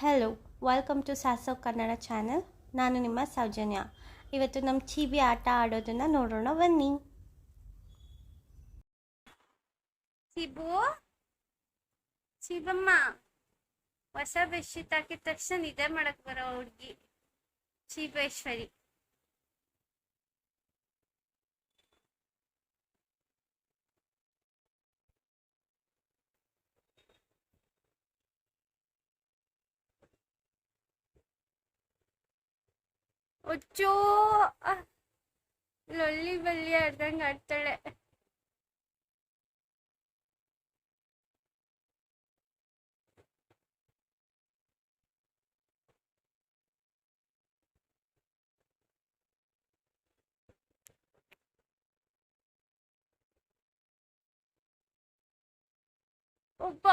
Hello welcome to Sasav Kannada channel. ನಾನು ನಿಮ್ಮ ಸೌಜನ್ಯ. ಇವತ್ತು ನಮ್ಮ ಚೀಬಿ ಆಟ ಆಡೋದನ್ನು ನೋಡೋಣ ಬನ್ನಿ. ಚೀಬು, ಚೀಬಮ್ಮ, ಹೊಸ ಬೆಡ್ಶೀಟ್ ಹಾಕಿದ ತಕ್ಷಣ ನಿದ್ದೆ ಮಾಡಕ್ ಬರೋ ಹುಡುಗಿ ಚೀಬೇಶ್ವರಿ. ಒಚ್ಚೋ ಲೊಳ್ಳಿ ಬಲ್ಲಿ ಆಡ್ದಂಗೆ ಆಡ್ತಾಳೆ. ಒಬ್ಬ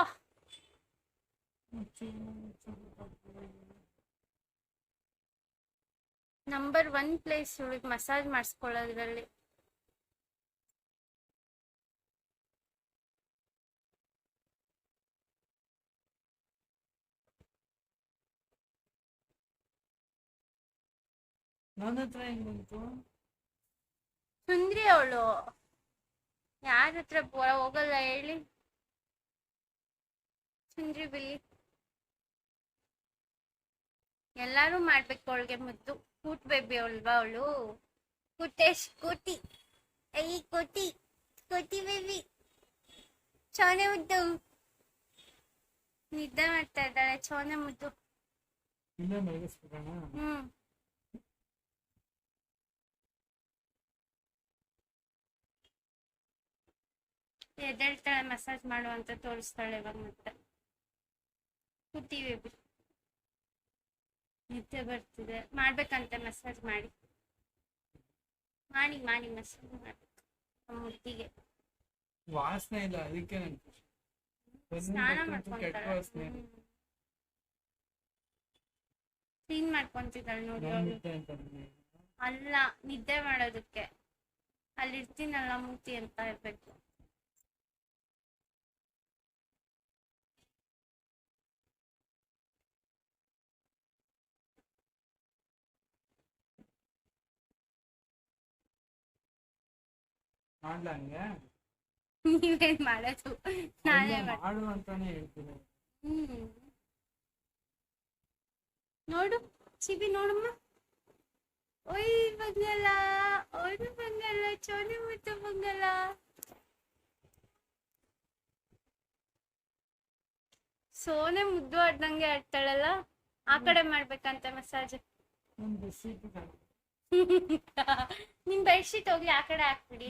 ನಂಬರ್ 1 ಪ್ಲೇಸ್ ಇವಳಿಗೆ ಮಸಾಜ್ ಮಾಡಿಸ್ಕೊಳ್ಳೋದ್ರಲ್ಲಿ. ಸುಂದ್ರಿ ಅವಳು ಯಾರ ಹತ್ರ ಹೋಗಲ್ಲ ಹೇಳಿ. ಸುಂದ್ರಿ ಬಿಲ್ಲಿ ಎಲ್ಲಾರು ಮಾಡ್ಬೇಕು ಅವಳಿಗೆ ಮುದ್ದು. ಕೂಟ್ ಬೇಬಿ ಅಲ್ವಾ ಅವಳು. ಕುಟೇಶ್ ಕೋಟಿ, ಐ ಕೋಟಿ, ಕೋಟಿ ಬೇಬಿ ಚೋನೆ ಮುದ್ದು. ನಿದ್ದೆ ಮಾಡ್ತಾ ಇದ್ದಾಳೆ ಚೋನೆ ಮುದ್ದು. ಎದ್ದೇಳ್ತಾಳೆ, ಮಸಾಜ್ ಮಾಡು ಅಂತ ತೋರಿಸ್ತಾಳೆ ಇವಾಗ. ಮತ್ತೆ ಕುಟಿ ಬೇಬಿ ನಿದ್ದೆ ಬರ್ತಿದೆ, ಮಾಡ್ಬೇಕಂತೆ ಮಸಾಜ್. ಮಾಡಿ ಮಾಡಿ ಮಾಡಿ ಮಸಾಜ್ ಮಾಡ್ಬೇಕು ಮುಟ್ಟಿಗೆ. ವಾಸನೆ ಇಲ್ಲ ಅದಕ್ಕೆ ಸ್ನಾನ ಮಾಡ್ಕೊಂತಾಳೆ, ಕ್ಲೀನ್ ಮಾಡ್ಕೊಂತಿದ್ದಾಳೆ ನೋಡಿ. ಅಲ್ಲ, ನಿದ್ದೆ ಮಾಡೋದಕ್ಕೆ ಅಲ್ಲಿ ಇರ್ತೀನಲ್ಲ ಮೂತಿ ಅಂತ ಇರ್ಬೇಕು. ನೀವೇನ್ ಮಾಡೋದು, ನಾನೇ ಮಾಡು ಅಂತಾನೆ ಹೇಳ್ತೀನಿ. ನೋಡು ಚಿಬಿ, ನೋಡಮ್ಮ. ಓಯ್ ಬಂಗಲ್ಲ, ಅವನು ಬಂಗಲ್ಲ, ಚೋನೆ ಮುತ್ತು ಬಂಗಲ್ಲ. ಸೋನೆ ಮುದ್ದು ಆಡ್ದಂಗೆ ಆಡ್ತಾಳಲ್ಲ. ಆ ಕಡೆ ಮಾಡ್ಬೇಕಂತ ಮಸಾಜ್. ನಿಮ್ ಬೆಡ್ಶೀಟ್ ಹೋಗ್ಲಿ ಆ ಕಡೆ ಹಾಕ್ಬಿಡಿ.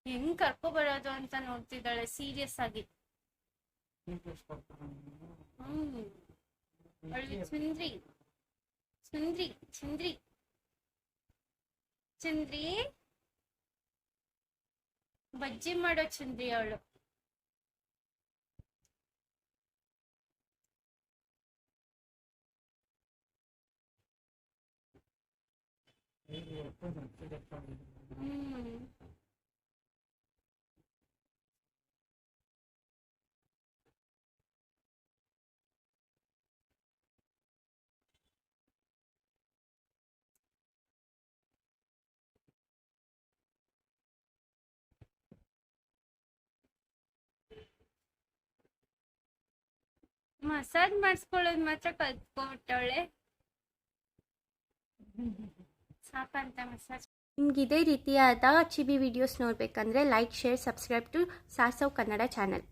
ಹೆಂಗ್ ಕರ್ಕೊ ಬರೋದು ಅಂತ ನೋಡ್ತಿದ್ದಾಳೆ ಸೀರಿಯಸ್ ಆಗಿ. ಚುಂದ್ರಿ ಚುಂದ್ರಿ ಚುಂದ್ರಿ ಚುಂದ್ರಿ ಬಜ್ಜಿ ಮಾಡೋ ಚುಂದ್ರಿ ಅವಳು. ಮಸಾಜ್ ಮಾಡಿಸ್ಕೊಳ್ಳೋದು ಮಾತ್ರ ಕಲ್ತ್ಕೊಂಡ್ಬಿಟ್ಟವಳೆ. ಸಾಕಂತ ಮಸಾಜ್. ನಿಮ್ಗೆ ಇದೇ ರೀತಿಯಾದ ಚಿಬಿ ವಿಡಿಯೋಸ್ ನೋಡ್ಬೇಕಂದ್ರೆ like, share, subscribe to Sasav Kannada channel.